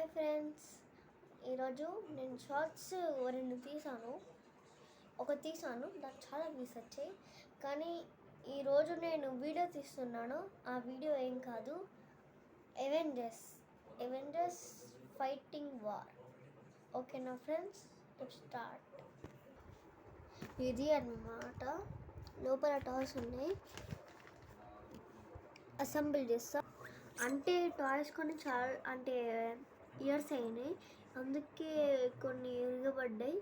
Hi friends, ఈరోజు నేను shorts రెండు తీసాను. దానికి చాలా వ్యూస్ వచ్చాయి. కానీ ఈరోజు నేను వీడియో తీస్తున్నాను. ఆ వీడియో ఏం కాదు, ఎవెంజర్స్ ఫైటింగ్ వార్. ఓకేనా ఫ్రెండ్స్, స్టార్ట్. ఇది అన్నమాట, లోపల టాయ్స్ ఉన్నాయి, అసెంబుల్ చేస్తా. అంటే టాయ్స్ కొన్ని చాలా ఇయర్స్ అయినాయి, అందుకే కొన్ని ఇరగబడ్డాయి.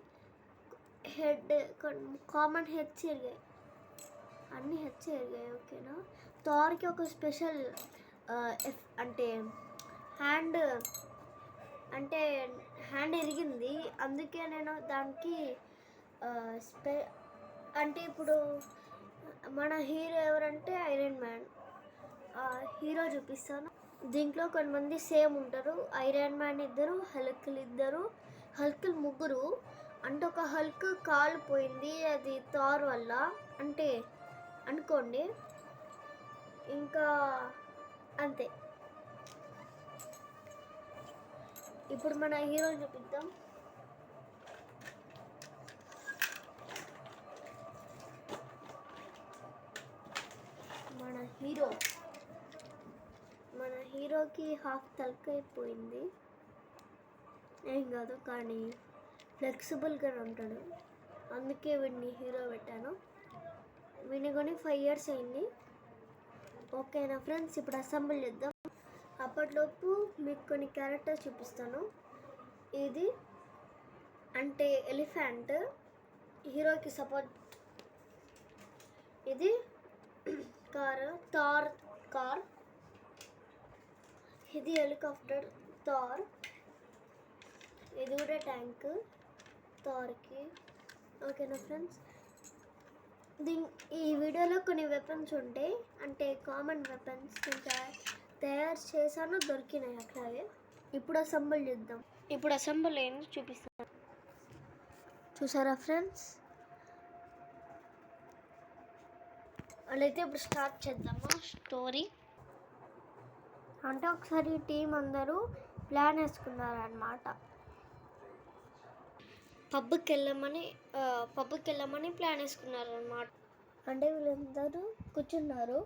కామన్ హెడ్స్ ఇరిగాయి, అన్ని హెడ్స్ ఇరిగాయి. ఓకేనా. థార్కి ఒక స్పెషల్ హ్యాండ్ ఇరిగింది, అందుకే నేను దానికి ఇప్పుడు మన హీరో ఎవరంటే ఐరన్ మ్యాన్. హీరో చూపిస్తాను. దీంట్లో కొంతమంది సేమ్ ఉంటారు. Iron man 2, Hulk 3. అంటే ఒక హల్క్ కాలు పోయింది, అది థార్ వల్ల అనుకోండి. ఇంకా అంతే. ఇప్పుడు మన హీరో చూపిద్దాం. మన హీరోకి హాఫ్ తలక అయిపోయింది, ఏం కాదు, కానీ ఫ్లెక్సిబుల్గా ఉంటాడు, అందుకే వీడిని హీరో పెట్టాను. వీడిని కొని 5 years అయింది. ఓకేనా ఫ్రెండ్స్, ఇప్పుడు అసెంబుల్ చేద్దాం. అప్పట్లోపు మీకు కొన్ని క్యారెక్టర్స్ చూపిస్తాను. ఇది ఎలిఫెంట్, హీరోకి సపోర్ట్. ఇది థార్ కార్. ఇది హెలికాప్టర్ థార్. ఇది కూడా ట్యాంక్ థార్కి. ఓకేనా ఫ్రెండ్స్, ఈ వీడియోలో కొన్ని వెపన్స్ ఉంటాయి, కామన్ వెపన్స్ తయారు చేశాను, దొరికినాయి అట్లాగే. ఇప్పుడు అసెంబుల్ చేద్దాం. ఇప్పుడు అసెంబుల్ అయింది, చూపిస్తాను. చూసారా ఫ్రెండ్స్, అలాయితే ఇప్పుడు స్టార్ట్ చేద్దామా స్టోరీ. ఒకసారి టీం అందరూ ప్లాన్ వేసుకున్నారనమాట, పబ్కి వెళ్ళమని ప్లాన్ వేసుకున్నారనమాట. వీళ్ళందరూ కూర్చున్నారు.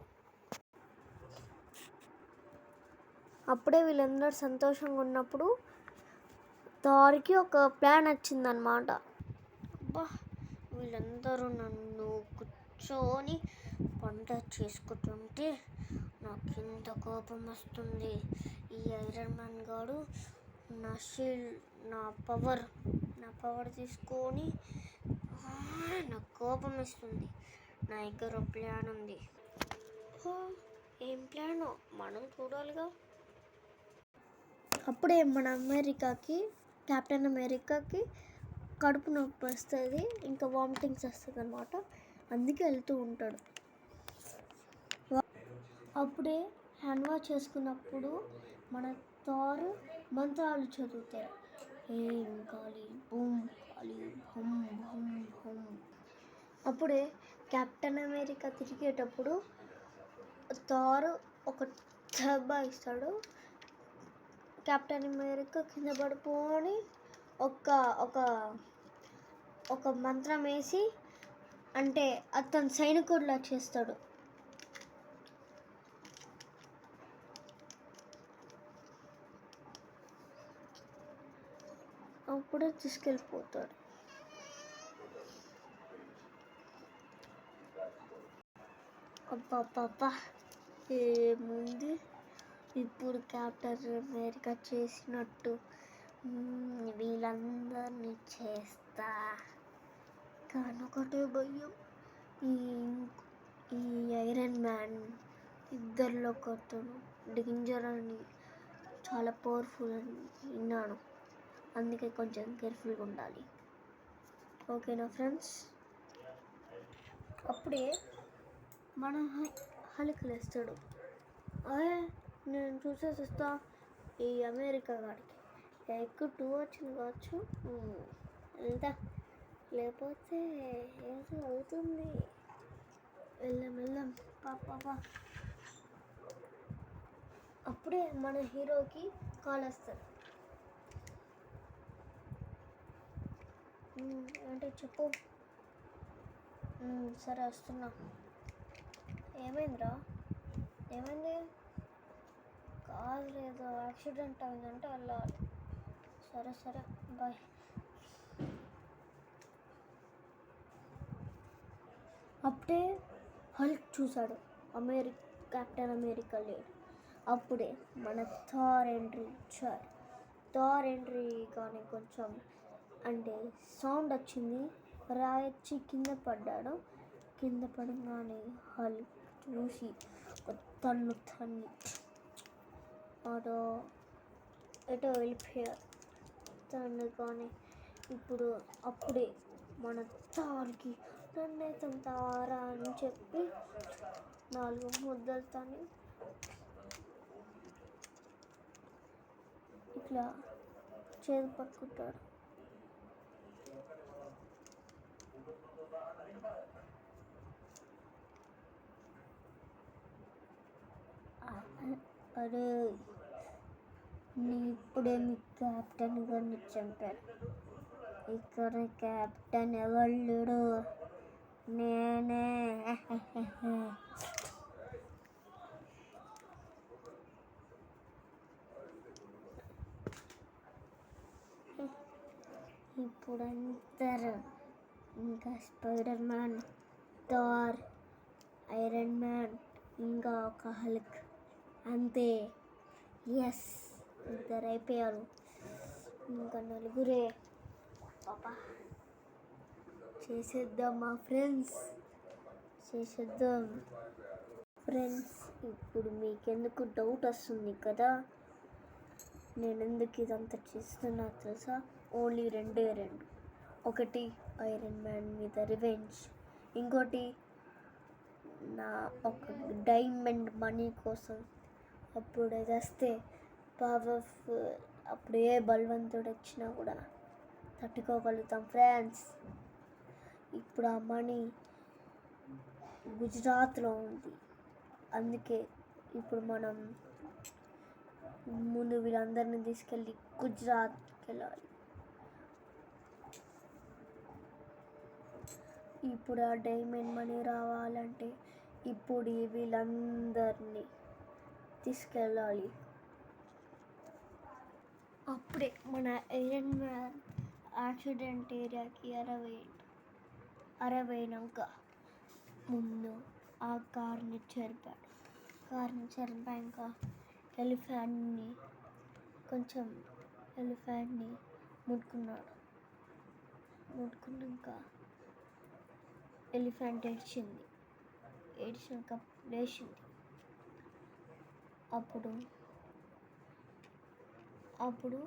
అప్పుడే వీళ్ళందరూ సంతోషంగా ఉన్నప్పుడు థార్కి ఒక ప్లాన్ వచ్చిందనమాట. వీళ్ళందరూ నన్ను కూర్చొని వంట చేసుకుంటుంటే నాకు ఎంత కోపం వస్తుంది. ఈ ఐరన్ మ్యాన్ గాడు నా పవర్ తీసుకొని నాకు కోపం వస్తుంది. నా దగ్గర ప్లాన్ ఉంది. ఏం ప్లానో మనం చూడాలిగా. అప్పుడే మన కెప్టెన్ అమెరికాకి కడుపు నొప్పి వస్తుంది, ఇంకా వామిటింగ్స్ వస్తుంది అనమాట, అందుకే వెళ్తూ ఉంటాడు. అప్పుడే హ్యాండ్ వాష్ చేసుకున్నప్పుడు మన థార్ మంత్రాలు చదువుతారు. ఏం కాలి బూమ్ కాలి భమ్ భమ్ భమ్. అప్పుడే కెప్టెన్ అమెరికా తిరిగేటప్పుడు థార్ ఒక దెబ్బ ఇస్తాడు. కెప్టెన్ అమెరికా కింద పడిపోని ఒక మంత్రం వేసి అతను సైనికుడిలా చేస్తాడు. అప్పుడే తీసుకెళ్ళిపోతాడు. అబ్బా ఏముంది, ఇప్పుడు కెప్టెన్ అమెరికా చేసినట్టు వీళ్ళందరినీ చేస్తా. కానీ ఒకటే భయం, ఈ ఐరన్ మ్యాన్ ఇద్దరిలో ఒకతను డేంజర్ అని, చాలా పవర్ఫుల్ అని విన్నాను, అందుకే కొంచెం కేర్ఫుల్గా ఉండాలి. ఓకేనా ఫ్రెండ్స్. అప్పుడే మన హల్క్ లేస్తాడు. నేను చూసేస్తా ఈ అమెరికా గాడికి ఎక్కువ 2 వచ్చింది కావచ్చు, వెళ్తా, లేకపోతే ఏదో అవుతుంది. వెళ్దాం పాపా. అప్పుడే మన హీరోకి కాల్ వస్తుంది. ఏంటి చెప్పు. సరే వస్తున్నా. ఏమైందిరా? ఏమైంది? కాదు లేదు, యాక్సిడెంట్ అయిందంటే వెళ్ళాలి. సరే సరే బాయ్. అప్పుడే హల్క్ చూశాడు. కెప్టెన్ అమెరికా లేడు. అప్పుడే మన థార్ ఎంట్రీ ఇచ్చారు. థార్ ఎంట్రీ కానీ కొంచెం అంటే సౌండ్ వచ్చింది. రాయొచ్చి కింద పడ్డాడు. కింద పడగానే హల్క్ చూసి తన్ను ఎటో వెళ్ళిపోయారు తను. కానీ ఇప్పుడు అప్పుడే మన తారకి నన్నే తంతారా అని చెప్పి 4 ముద్దలతోని ఇట్లా చేతి పట్టుకుంటాడు. అరే ఇప్పుడే మీ క్యాప్టెన్ గారిని చంపారు. ఇక్కడ క్యాప్టెన్ ఎవరు లేడు, నేనే. ఇప్పుడు అందరూ ఇంకా Spiderman, Thor, Iron Man, ఇంకా ఒక హల్క్, అంతే. ఎస్, ఇద్దరు అయిపోయారు. ఇంకా 4 పాపా. చేసేద్దామా ఫ్రెండ్స్? చేసేద్దాం ఫ్రెండ్స్. ఇప్పుడు మీకెందుకు డౌట్ వస్తుంది కదా, నేను ఎందుకు ఇదంతా చేస్తున్నా తెలుసా? ఓన్లీ 2. ఒకటి ఐరన్ మ్యాన్ మీద రివెంజ్, ఇంకోటి నా ఒక డైమండ్ మనీ కోసం. అప్పుడు అది వస్తే పవర్ఫుల్, అప్పుడు ఏ బలవంతుడు వచ్చినా కూడా తట్టుకోగలుగుతాం ఫ్రెండ్స్. ఇప్పుడు ఆ మనీ గుజరాత్లో ఉంది. అందుకే ఇప్పుడు మనం ముందు వీళ్ళందరినీ తీసుకెళ్ళి గుజరాత్కి వెళ్ళాలి. ఇప్పుడు ఆ డైమండ్ మనీ రావాలంటే ఇప్పుడు వీళ్ళందరినీ తీసుకెళ్ళాలి. అప్పుడే మన ఐరన్ మ్యాన్ యాక్సిడెంట్ ఏరియాకి అరవైనాక ముందు ఆ కార్ని చెరిపాడు. చెరిపాక ఎలిఫెంట్ని ముట్టుకున్నాడు. ముట్టుకున్నాక ఎలిఫెంట్ ఏడ్చినాక లేచింది. అప్పుడు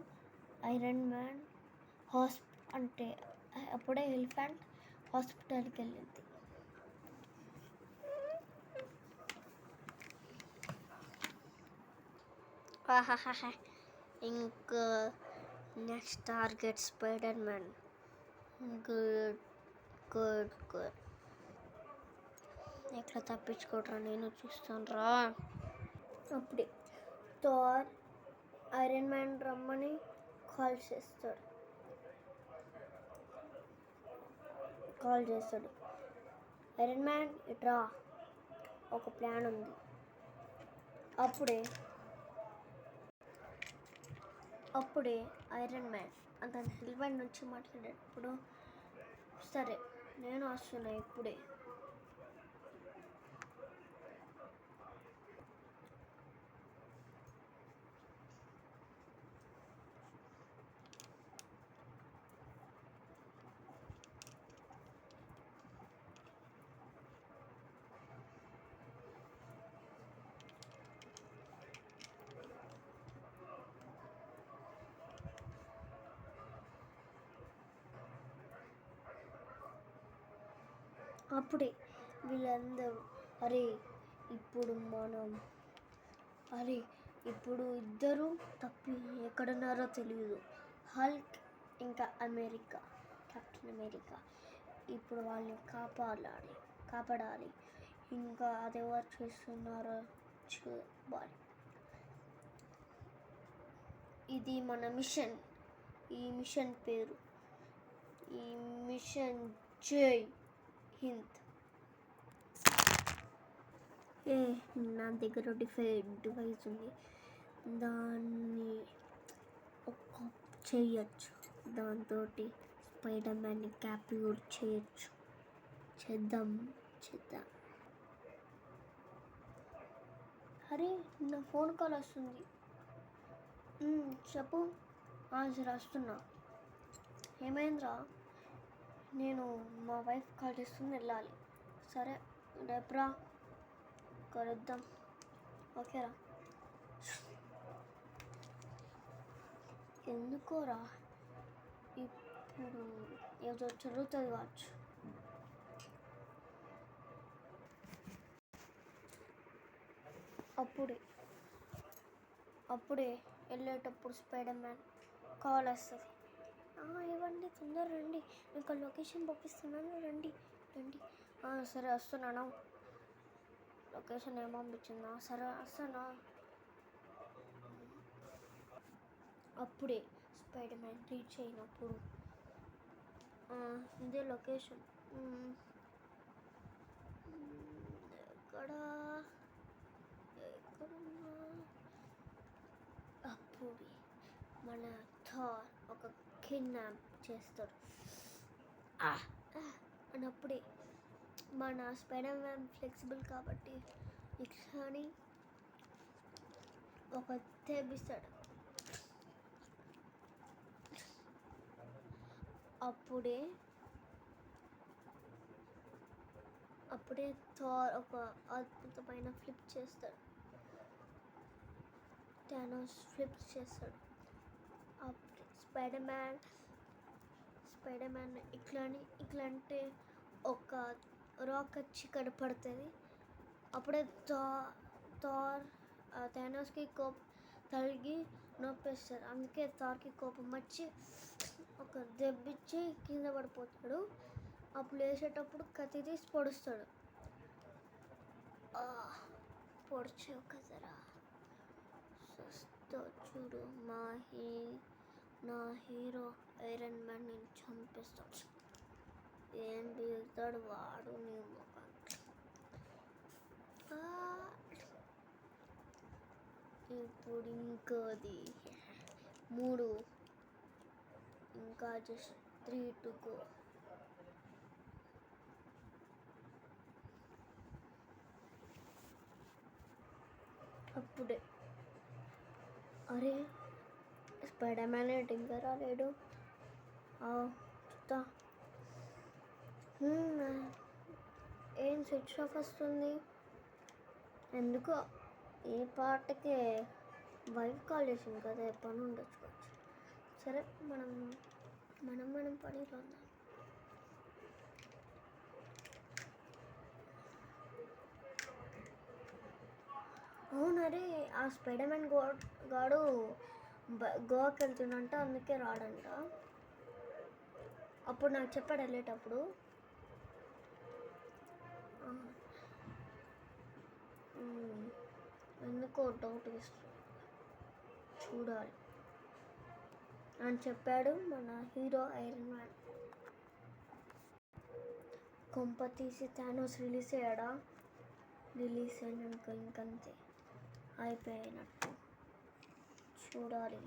ఐరన్ మ్యాన్ అప్పుడే ఎలిఫెంట్ హాస్పిటల్కి వెళ్ళింది. ఇంకా next target spider man. Good. ఎట్లా తప్పించుకోవడం నేను చూస్తాను రా. అప్పుడే థార్ ఐరన్ మ్యాన్ రమ్మని కాల్ చేస్తాడు. ఐరన్ మ్యాన్ ఇట్రా, ఒక ప్లాన్ ఉంది. అప్పుడే ఐరన్ మ్యాన్ అంత హెల్మెట్ నుంచి మాట్లాడేటప్పుడు, సరే నేను వస్తున్నా ఇప్పుడే. అప్పుడే వీళ్ళందరూ ఇప్పుడు ఇద్దరు తప్పి ఎక్కడున్నారో తెలియదు. హల్క్ ఇంకా కెప్టెన్ అమెరికా ఇప్పుడు వాళ్ళని కాపాడాలి. ఇంకా అదెవరు చేస్తున్నారో చూడాలి. ఇది మన మిషన్. ఈ మిషన్ పేరు ఈ మిషన్ జై హింద్. నా దగ్గర డివైస్ ఉంది, దాన్ని చేయొచ్చు. దాంతో స్పైడర్ మ్యాన్ని క్యాప్చర్ చేయొచ్చు. చేద్దాం. అరే నా ఫోన్ కాల్ వస్తుంది. చెప్పు. సరే వస్తున్నా. ఏమైందిరా? నేను మా వైఫ్ కాల్ చేస్తుంది, వెళ్ళాలి. సరే రేపురా కలుద్దాం. ఓకేరా? ఎందుకోరా? ఇప్పుడు ఏదో జరుగుతుంది కావచ్చు. అప్పుడే వెళ్ళేటప్పుడు స్పైడర్ మ్యాన్ కాల్ వస్తుంది. ఇవ్వండి, తొందర రండి, మీకు లొకేషన్ పంపిస్తున్నాను, రండి. సరే వస్తున్నాను. లొకేషన్ ఏం పంపించిందా? సరే వస్తానా. అప్పుడే స్పైడర్ మ్యాన్ రీచ్ అయినప్పుడు ఇదే లొకేషన్. అప్పుడు మన థార్ ఒక కిడ్నాప్ చేస్తాడు. అప్పుడే మన స్పైడర్ మ్యాన్ ఫ్లెక్సిబుల్ కాబట్టి ఇట్లాని ఒక తెప్పిస్తాడు. అప్పుడే థార్ ఒక అద్భుతమైన ఫ్లిప్ చేస్తాడు. థానోస్ ఫ్లిప్ చేస్తాడు. అప్పుడు స్పైడర్ మ్యాన్ ఇట్లా అంటే ఒక రాక్ వచ్చి కనపడుతుంది. అప్పుడే థార్ థానోస్కి కోపం తలిగి నొప్పేస్తాడు. అందుకే థార్కి కోపం వచ్చి ఒక దెబ్బిచ్చి కింద పడిపోతాడు. అప్పుడు లేచేటప్పుడు కత్తి తీసి పొడుస్తాడు. పొడిచావు కదరా, చూడు నా హీరో ఐరన్ మ్యాన్ నేను చంపేస్తాడు. ఏం బీగుతాడు వాడు నీ ముఖం. ఇప్పుడు ఇంకోది 3, ఇంకా జస్ట్ 3 to go. అప్పుడే అరే స్పైడర్ మ్యాన్ ఇంకా రాలేడు. చూద్దా. ఏం స్విచ్ ఆఫ్ వస్తుంది ఎందుకో? ఈ పాటకే వైఫ్ కాల్ చేసింది కదా, పని ఉండొచ్చు. సరే మనం పనిలో ఉందాం. అవునరే, ఆ స్పైడర్ మ్యాన్ గాడు గోవాకి వెళ్తుండంట, అందుకే రాడంట. అప్పుడు నాకు చెప్పాడు వెళ్ళేటప్పుడు. ఎందుకో డౌట్ చూడాలి అని చెప్పాడు మన హీరో ఐరన్ మ్యాన్. కొంప తీసి థానోస్ రిలీజ్ అయ్యాడా? రిలీజ్ అయినాక ఇంకంతే, అయిపోయినట్టు. చూడాలి.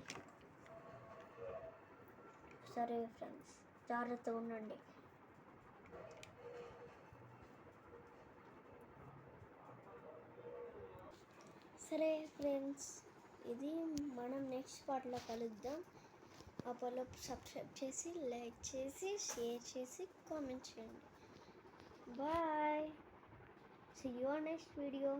సరే ఫ్రెండ్స్, జాగ్రత్తగా ఉండండి. సరే ఫ్రెండ్స్, ఇది మనం నెక్స్ట్ పార్ట్లో కలుద్దాం. అప్పటిలోపు సబ్స్క్రైబ్ చేసి, లైక్ చేసి, షేర్ చేసి, కామెంట్ చేయండి. Bye. See you on next video.